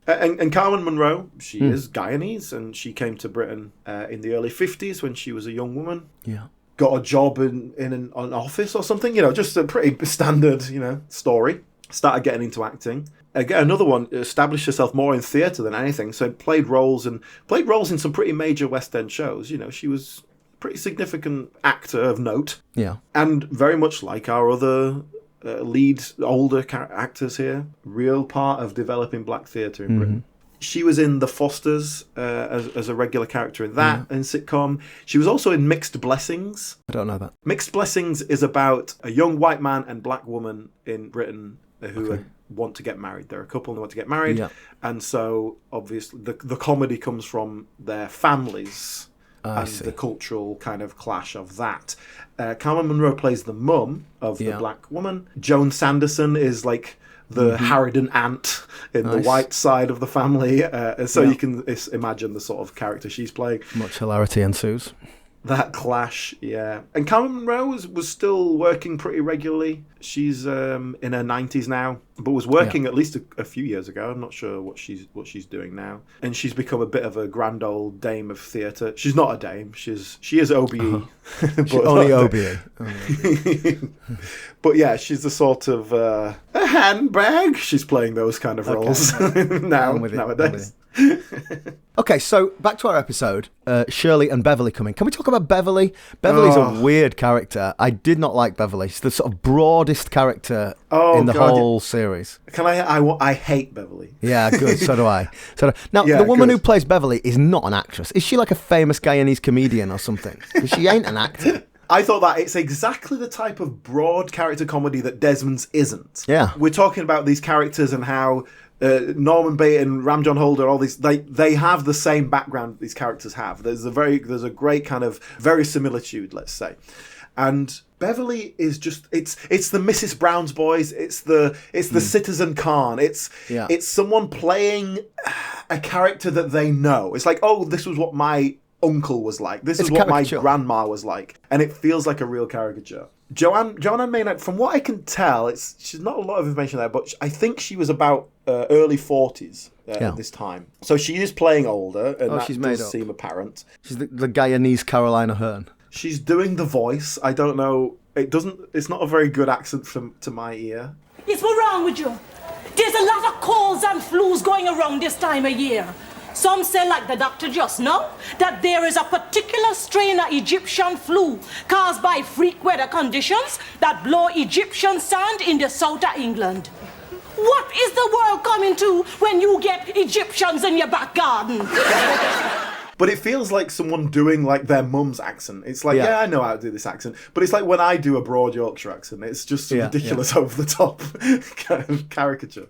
A: And Carmen Munroe, she is Guyanese, and she came to Britain in the early 50s when she was a young woman.
B: Yeah.
A: Got a job in an office or something, you know, just a pretty standard, you know, story. Started getting into acting. Again, another one, established herself more in theatre than anything, so played roles in some pretty major West End shows. You know, she was a pretty significant actor of note. Yeah. And very much like our other lead older actors here, real part of developing black theatre in Britain. She was in The Fosters as a regular character in that, in Sitcom. She was also in Mixed Blessings.
B: I don't know that.
A: Mixed Blessings is about a young white man and black woman in Britain who want to get married. They're a couple and they want to get married. And so, obviously, the comedy comes from their families and the cultural kind of clash of that. Carmen Munroe plays the mum of the black woman. Joan Sanderson is like the Harridan aunt in the white side of the family. So you can imagine the sort of character she's playing.
B: Much hilarity ensues.
A: That clash, yeah. And Carmen Munroe was still working pretty regularly. She's in her 90s now, but was working at least a few years ago. I'm not sure what she's doing now. And she's become a bit of a grand old dame of theatre. She's not a dame. She is OBE.
B: But only OBE.
A: But yeah, she's the sort of a handbag. She's playing those kind of roles nowadays.
B: Okay, so back to our episode. Shirley and Beverly come in. Can we talk about Beverly? Beverly's a weird character. I did not like Beverly. She's the sort of broadest character in the whole series.
A: I hate Beverly.
B: Yeah, good. So do I. Now, the woman who plays Beverly is not an actress. Is she like a famous Guyanese comedian or something? Because she ain't an actor.
A: I thought that it's exactly the type of broad character comedy that Desmond's isn't.
B: Yeah.
A: We're talking about these characters and how Norman Beaton, Ram John Holder, all these, they have the same background these characters have. There's a great kind of verisimilitude, let's say. And Beverly is just it's the Mrs. Brown's Boys, it's the Citizen Khan, it's someone playing a character that they know. It's like, oh, this was what my uncle was like. This
B: It's
A: is what my
B: caricature.
A: grandma was like. And it feels like a real caricature. Joanne Maynard, from what I can tell, she's not a lot of information there, but I think she was about early 40s at this time. So she is playing older, and that
B: she's made
A: does
B: up.
A: seem apparent.
B: She's the Guyanese Carolina Hearn.
A: She's doing the voice. I don't know. It's not a very good accent to my ear.
D: Yes, what's wrong with you? There's a lot of colds and flus going around this time of year. Some say, like the doctor just now, that there is a particular strain of Egyptian flu caused by freak weather conditions that blow Egyptian sand in the south of England. What is the world coming to when you get Egyptians in your back garden?
A: But it feels like someone doing like their mum's accent. It's like, I know how to do this accent. But it's like when I do a broad Yorkshire accent, it's just some ridiculous over the top kind of caricature.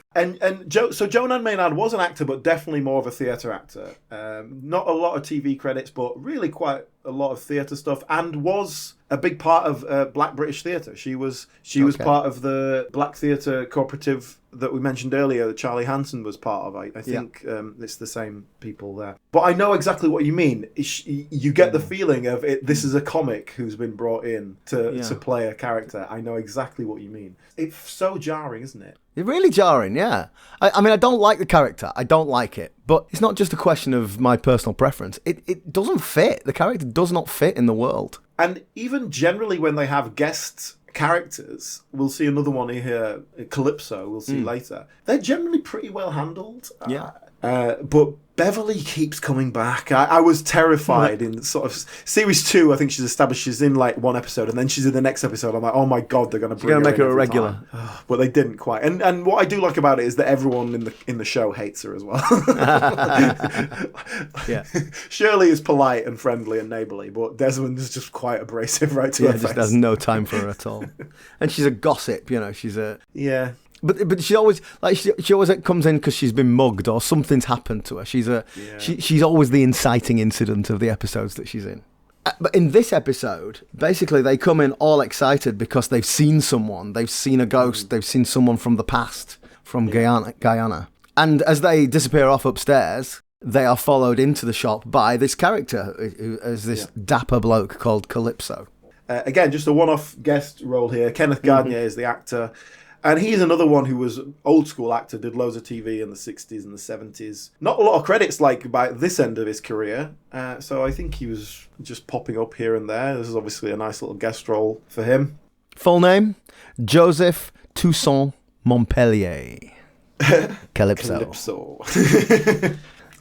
A: So Joan Maynard was an actor, but definitely more of a theatre actor. Not a lot of TV credits, but really quite a lot of theatre stuff, and was a big part of Black British theatre. She was part of the Black Theatre Cooperative that we mentioned earlier that Charlie Hanson was part of. I think it's the same people there. But I know exactly what you mean. You get the feeling of it. This is a comic who's been brought in to play a character. I know exactly what you mean. It's so jarring, isn't it?
B: It's really jarring, yeah. I mean, I don't like the character. I don't like it. But it's not just a question of my personal preference. It doesn't fit. The character does not fit in the world.
A: And even generally when they have guest characters, we'll see another one here, Calypso, we'll see later. They're generally pretty well handled.
B: Yeah.
A: But Beverly keeps coming back. I was terrified in sort of series 2. I think she's established she's in like one episode, and then she's in the next episode. I'm like, oh my god, they're going to
B: make her a regular.
A: But they didn't quite. And what I do like about it is that everyone in the show hates her as well.
B: Yeah.
A: Shirley is polite and friendly and neighbourly, but Desmond is just quite abrasive right to her face.
B: Just has no time for her at all. And she's a gossip, she's a...
A: Yeah.
B: But she always she always comes in because she's been mugged or something's happened to her. She's always the inciting incident of the episodes that she's in. But in this episode, basically they come in all excited because they've seen someone. They've seen a ghost. They've seen someone from the past, from Guyana. And as they disappear off upstairs, they are followed into the shop by this character, who is this dapper bloke called Calypso.
A: Again, just a one-off guest role here. Kenneth Gardner is the actor. And he's another one who was old school actor, did loads of TV in the 60s and the 70s. Not a lot of credits like by this end of his career. So I think he was just popping up here and there. This is obviously a nice little guest role for him.
B: Full name? Joseph Toussaint Montpellier. Calypso.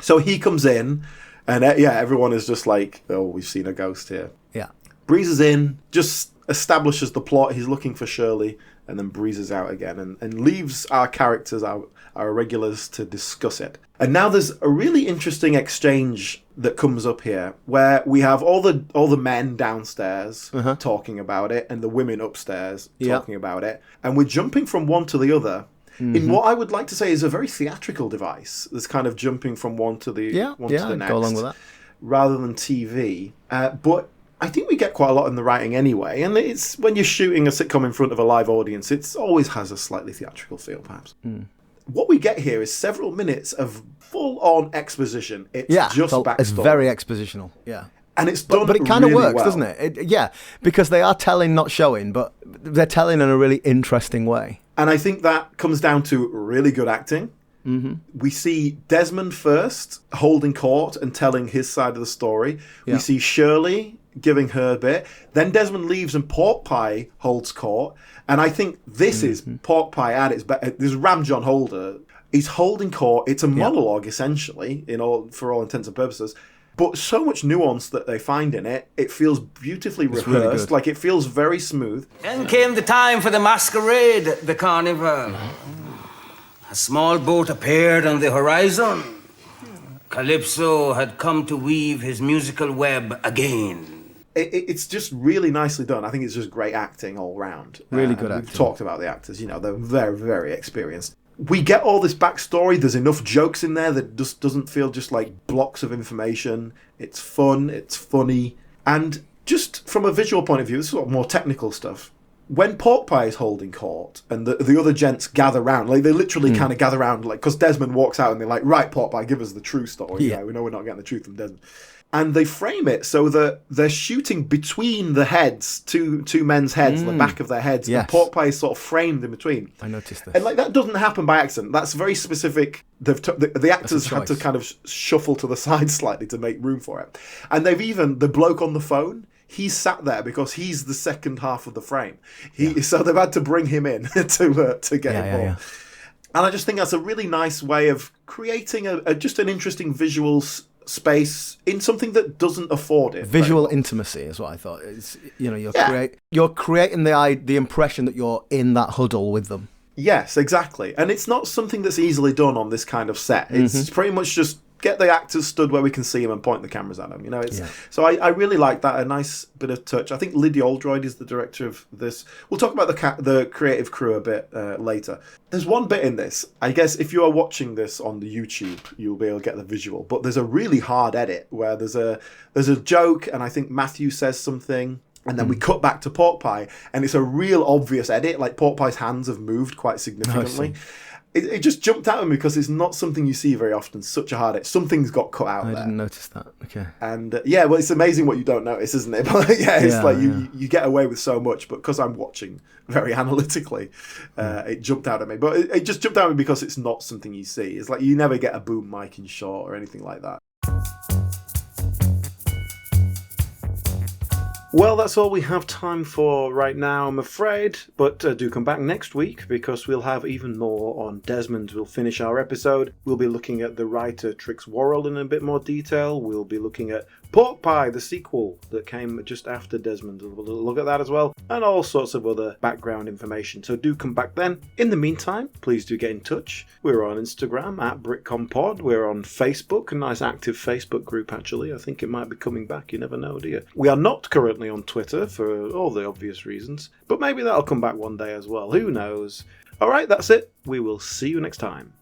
A: So he comes in and everyone is just like, oh, we've seen a ghost here.
B: Yeah.
A: Breezes in, just establishes the plot. He's looking for Shirley. And then breezes out again and leaves our characters, our regulars, to discuss it. And now there's a really interesting exchange that comes up here where we have all the men downstairs talking about it and the women upstairs talking about it. And we're jumping from one to the other in what I would like to say is a very theatrical device. There's kind of jumping from one to the next.
B: Go along with that.
A: Rather than TV. But I think we get quite a lot in the writing anyway, and it's when you're shooting a sitcom in front of a live audience, it always has a slightly theatrical feel, perhaps. What we get here is several minutes of full-on exposition. It's just backstory.
B: It's very expositional,
A: And it's done
B: but it kind of
A: really
B: works,
A: well.
B: doesn't it? Because they are telling, not showing, but they're telling in a really interesting way.
A: And I think that comes down to really good acting. We see Desmond first holding court and telling his side of the story. We see Shirley giving her bit. Then Desmond leaves and Pork Pie holds court. And I think this is Pork Pie at its best. This is Ram John Holder. He's holding court. It's a monologue, essentially, for all intents and purposes. But so much nuance that they find in it. It feels beautifully rehearsed. Really it feels very smooth.
E: Then came the time for the masquerade, the carnival. A small boat appeared on the horizon. Calypso had come to weave his musical web again.
A: It's just really nicely done. I think it's just great acting all round.
B: Really good acting.
A: We've talked about the actors. They're very, very experienced. We get all this backstory. There's enough jokes in there that just doesn't feel just like blocks of information. It's fun. It's funny. And just from a visual point of view, this is more technical stuff. when Pork Pie is holding court and the other gents gather round, like they literally kind of gather round, like, because Desmond walks out and they're like, right, Pork Pie, give us the true story. Yeah, we know we're not getting the truth from Desmond. And they frame it so that they're shooting between the heads, two men's heads, the back of their heads, and Pork Pie is sort of framed in between.
B: I noticed this.
A: And like that doesn't happen by accident. That's very specific. The actors had to kind of shuffle to the side slightly to make room for it. And they've even, the bloke on the phone, he's sat there because he's the second half of the frame. So they've had to bring him in to get involved. Yeah. And I just think that's a really nice way of creating just an interesting visual space in something that doesn't afford it.
B: Visual intimacy is what I thought. It's, you're creating the impression that you're in that huddle with them.
A: Yes, exactly. And it's not something that's easily done on this kind of set. It's pretty much just get the actors stood where we can see them and point the cameras at them. So I really like that. A nice bit of touch. I think Lydia Oldroyd is the director of this. We'll talk about the creative crew a bit later. There's one bit in this. I guess if you are watching this on the YouTube, you'll be able to get the visual. But there's a really hard edit where there's a joke, and I think Matthew says something. And then we cut back to Pork Pie, and it's a real obvious edit. Like, Pork Pie's hands have moved quite significantly. It just jumped out at me because it's not something you see very often. Such a hard edit. Something's got cut out there.
B: I didn't notice that. Okay.
A: And well, it's amazing what you don't notice, isn't it? But you get away with so much. But because I'm watching very analytically, it jumped out at me. But it just jumped out at me because it's not something you see. It's like you never get a boom mic in shot or anything like that. Well, that's all we have time for right now, I'm afraid. But do come back next week because we'll have even more on Desmond. We'll finish our episode. We'll be looking at the writer Trix Worrell in a bit more detail. We'll be looking at Pork Pie, the sequel that came just after Desmond. We'll look at that as well. And all sorts of other background information. So do come back then. In the meantime, please do get in touch. We're on Instagram at BritcomPod. We're on Facebook, a nice active Facebook group actually. I think it might be coming back. You never know, do you? We are not currently on Twitter for all the obvious reasons, but maybe that'll come back one day as well. Who knows? All right, that's it. We will see you next time.